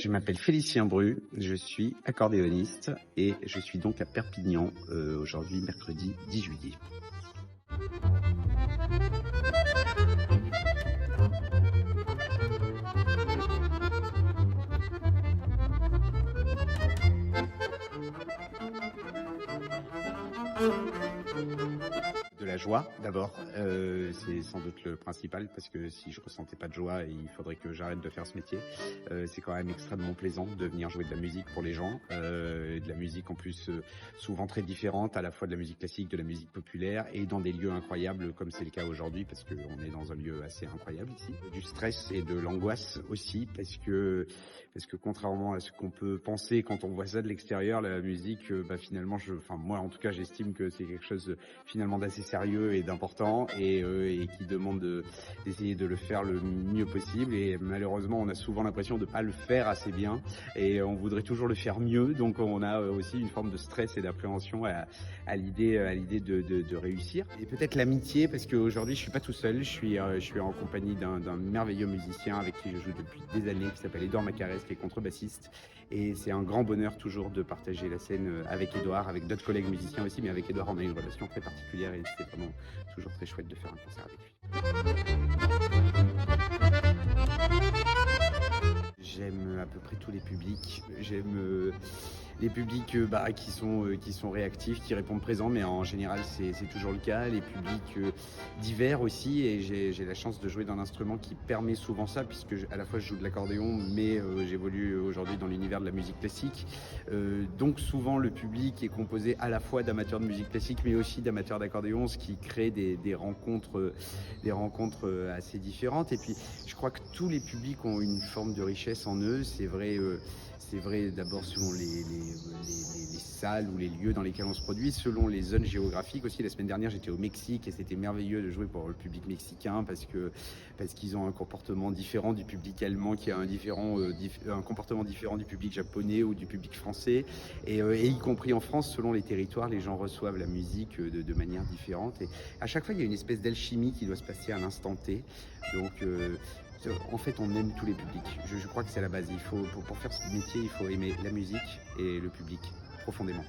Je m'appelle Félicien Bru, je suis accordéoniste et je suis donc à Perpignan aujourd'hui mercredi 10 juillet. De la joie d'abord, c'est sans doute le principal parce que si je ressentais pas de joie, il faudrait que j'arrête de faire ce métier. C'est quand même extrêmement plaisant de venir jouer de la musique pour les gens, et de la musique en plus souvent très différente, à la fois de la musique classique, de la musique populaire et dans des lieux incroyables comme c'est le cas aujourd'hui parce qu'on est dans un lieu assez incroyable ici. Du stress et de l'angoisse aussi parce que contrairement à ce qu'on peut penser quand on voit ça de l'extérieur, la musique, finalement, moi en tout cas j'estime que c'est quelque chose finalement d'assez sérieux et d'important et qui demande d'essayer de le faire le mieux possible et malheureusement on a souvent l'impression de pas le faire assez bien et on voudrait toujours le faire mieux, donc on a aussi une forme de stress et d'appréhension à l'idée de réussir. Et peut-être l'amitié parce qu'aujourd'hui je suis pas tout seul, je suis en compagnie d'un merveilleux musicien avec qui je joue depuis des années qui s'appelle Édouard Macarès, qui est contrebassiste, et c'est un grand bonheur toujours de partager la scène avec Édouard, avec d'autres collègues musiciens aussi, mais avec Édouard on a une relation très particulière et c'est vraiment toujours très chouette de faire un concert avec lui. J'aime à peu près tous les publics. J'aime les publics qui sont réactifs, qui répondent présents, mais en général c'est toujours le cas. Les publics divers aussi, et j'ai la chance de jouer d'un instrument qui permet souvent ça, puisque à la fois je joue de l'accordéon, mais j'évolue aujourd'hui dans l'univers de la musique classique. Donc souvent le public est composé à la fois d'amateurs de musique classique, mais aussi d'amateurs d'accordéon, ce qui crée des rencontres assez différentes. Et puis je crois que tous les publics ont une forme de richesse en eux. C'est vrai d'abord selon les salles ou les lieux dans lesquels on se produit, selon les zones géographiques aussi. La semaine dernière, j'étais au Mexique et c'était merveilleux de jouer pour le public mexicain parce qu'ils ont un comportement différent du public allemand qui a un comportement différent du public japonais ou du public français. Et y compris en France, selon les territoires, les gens reçoivent la musique de manière différente. Et à chaque fois, il y a une espèce d'alchimie qui doit se passer à l'instant T. Donc, en fait, on aime tous les publics. Je crois que c'est la base. Pour faire ce métier, il faut aimer la musique et le public profondément.